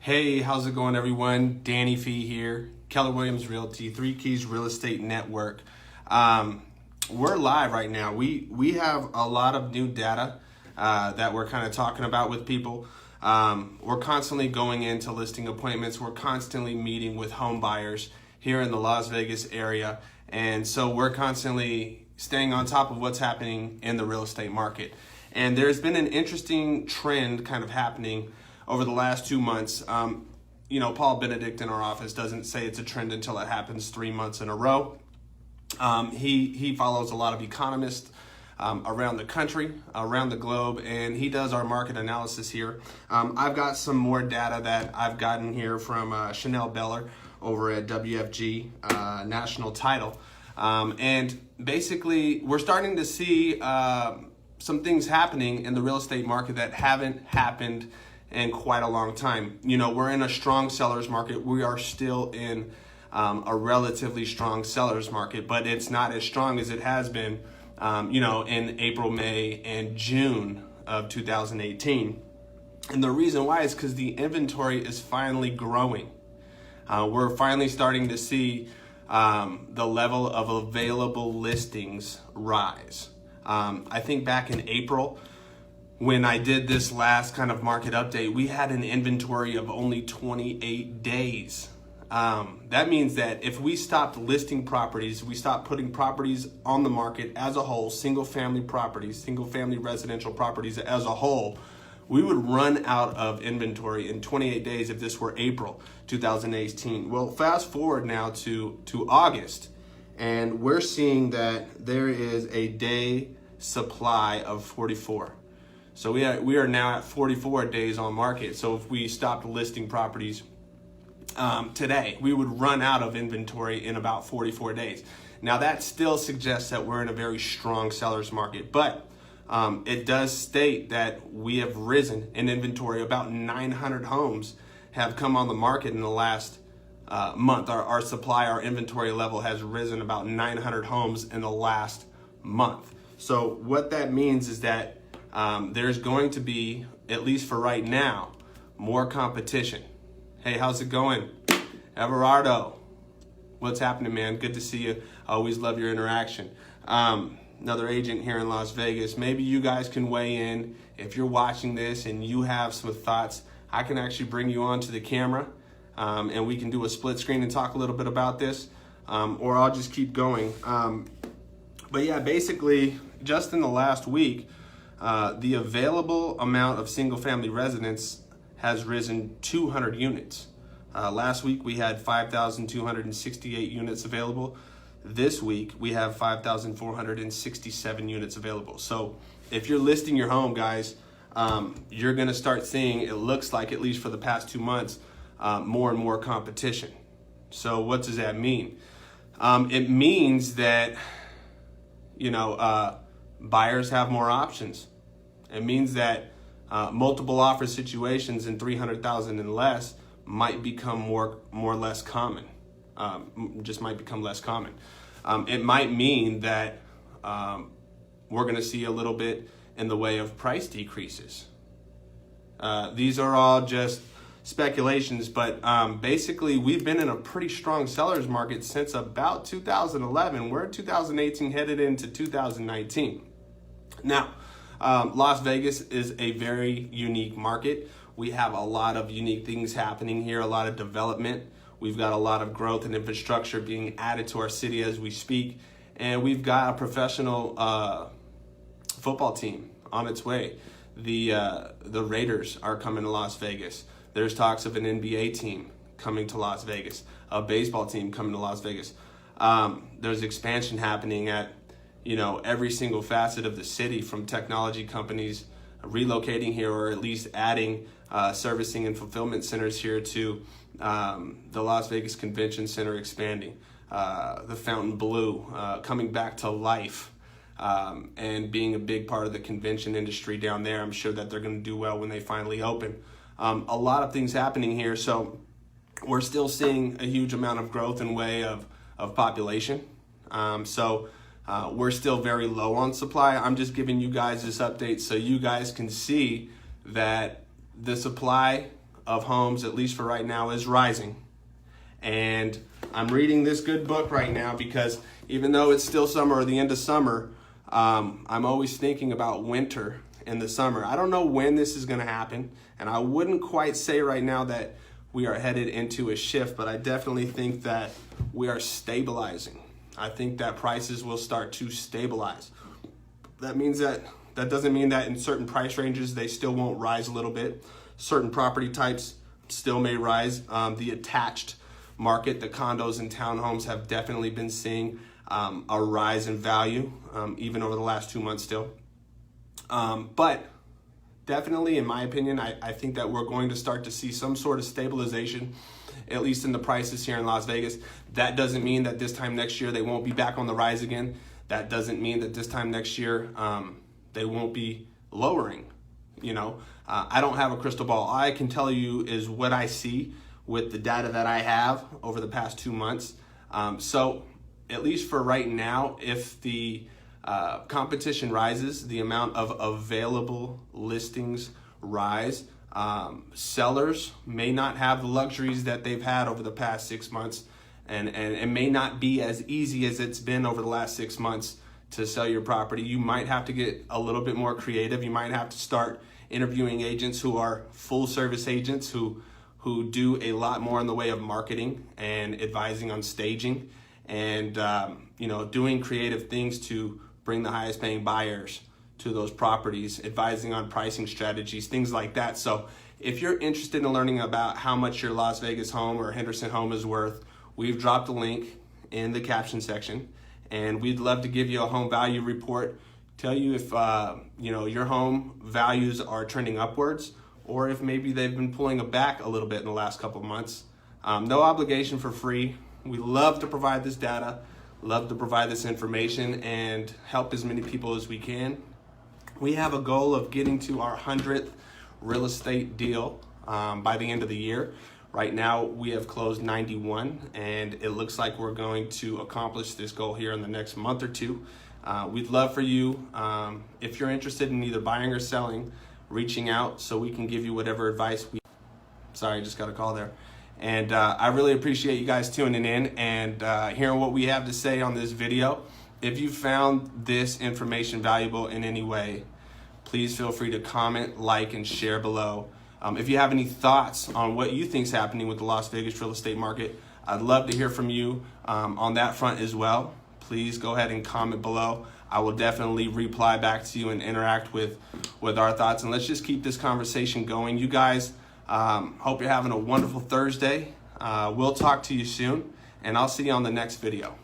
Hey, how's it going, everyone? Phee here, Keller Williams Realty, Three Keys Real Estate Network. We're live right now. We have a lot of new data that we're kind of talking about with people. We're constantly going into listing appointments. We're constantly meeting with home buyers here in the Las Vegas area. And so we're constantly staying on top of what's happening in the real estate market. And there's been an interesting trend kind of happening over the last 2 months. Paul Benedict in our office doesn't say it's a trend until it happens 3 months in a row. He follows a lot of economists around the country, around the globe, and he does our market analysis here. I've got some more data that I've gotten here from Chanel Beller over at WFG National Title. And basically, we're starting to see some things happening in the real estate market that haven't happened in quite a long time. We're in a strong seller's market. We are still in a relatively strong seller's market, but it's not as strong as it has been, in April, May, and June of 2018. And the reason why is because the inventory is finally growing. We're finally starting to see the level of available listings rise. I think back in April, when I did this last kind of market update, we had an inventory of only 28 days. That means that if we stopped listing properties, we stopped putting properties on the market as a whole, single family residential properties as a whole, we would run out of inventory in 28 days if this were April 2018. Well, fast forward now to August, and we're seeing that there is a day supply of 44. So we are now at 44 days on market. So if we stopped listing properties today, we would run out of inventory in about 44 days. Now that still suggests that we're in a very strong seller's market, but it does state that we have risen in inventory. About 900 homes have come on the market in the last month. Our inventory level has risen about 900 homes in the last month. So what that means is that there's going to be, at least for right now, more competition. Hey, how's it going? Everardo, what's happening, man? Good to see you. I always love your interaction. Another agent here in Las Vegas. Maybe you guys can weigh in. If you're watching this and you have some thoughts, I can actually bring you onto the camera and we can do a split screen and talk a little bit about this, or I'll just keep going. But yeah, basically, just in the last week, the available amount of single-family residents has risen 200 units. Last week we had 5,268 units available. This week we have 5,467 units available. So if you're listing your home, guys, you're going to start seeing, it looks like, at least for the past 2 months, more and more competition. So what does that mean? It means that, buyers have more options. It means that multiple offer situations in 300,000 and less might become more or less common. Just might become less common. It might mean that we're going to see a little bit in the way of price decreases. These are all just speculations, but basically we've been in a pretty strong seller's market since about 2011. We're in 2018, headed into 2019. Now, Las Vegas is a very unique market. We have a lot of unique things happening here, a lot of development. We've got a lot of growth and infrastructure being added to our city as we speak. And we've got a professional football team on its way. The Raiders are coming to Las Vegas. There's talks of an NBA team coming to Las Vegas, a baseball team coming to Las Vegas. There's expansion happening at every single facet of the city, from technology companies relocating here, or at least adding servicing and fulfillment centers here, to the Las Vegas Convention Center expanding, the Fountain Blue coming back to life, and being a big part of the convention industry down there. I'm sure that they're going to do well when they finally open. A lot of things happening here, so we're still seeing a huge amount of growth in way of population. We're still very low on supply. I'm just giving you guys this update so you guys can see that the supply of homes, at least for right now, is rising. And I'm reading this good book right now because even though it's still summer or the end of summer, I'm always thinking about winter in the summer. I don't know when this is going to happen, and I wouldn't quite say right now that we are headed into a shift, but I definitely think that we are stabilizing. I think that prices will start to stabilize. That means that doesn't mean that in certain price ranges they still won't rise a little bit. Certain property types still may rise. The attached market, the condos and townhomes, have definitely been seeing a rise in value, even over the last 2 months still. But definitely, in my opinion, I think that we're going to start to see some sort of stabilization, at least in the prices here in Las Vegas. That doesn't mean that this time next year they won't be back on the rise again. That doesn't mean that this time next year they won't be lowering. I don't have a crystal ball. All I can tell you is what I see with the data that I have over the past 2 months. So at least for right now, if the competition rises, the amount of available listings rise, sellers may not have the luxuries that they've had over the past 6 months, and it may not be as easy as it's been over the last 6 months to sell your property. You might have to get a little bit more creative. You might have to start interviewing agents who are full service agents who do a lot more in the way of marketing and advising on staging and doing creative things to bring the highest paying buyers to those properties, advising on pricing strategies, things like that. So if you're interested in learning about how much your Las Vegas home or Henderson home is worth, we've dropped a link in the caption section, and we'd love to give you a home value report, tell you if your home values are trending upwards, or if maybe they've been pulling back a little bit in the last couple of months. No obligation, for free. We love to provide this data, love to provide this information, and help as many people as we can. We have a goal of getting to our 100th real estate deal by the end of the year. Right now, we have closed 91, and it looks like we're going to accomplish this goal here in the next month or two. We'd love for you, if you're interested in either buying or selling, reaching out so we can give you whatever advice we... Sorry, just got a call there. And I really appreciate you guys tuning in and hearing what we have to say on this video. If you found this information valuable in any way, please feel free to comment, like, and share below. If you have any thoughts on what you think is happening with the Las Vegas real estate market, I'd love to hear from you on that front as well. Please go ahead and comment below. I will definitely reply back to you and interact with our thoughts. And let's just keep this conversation going. You guys, hope you're having a wonderful Thursday. We'll talk to you soon, and I'll see you on the next video.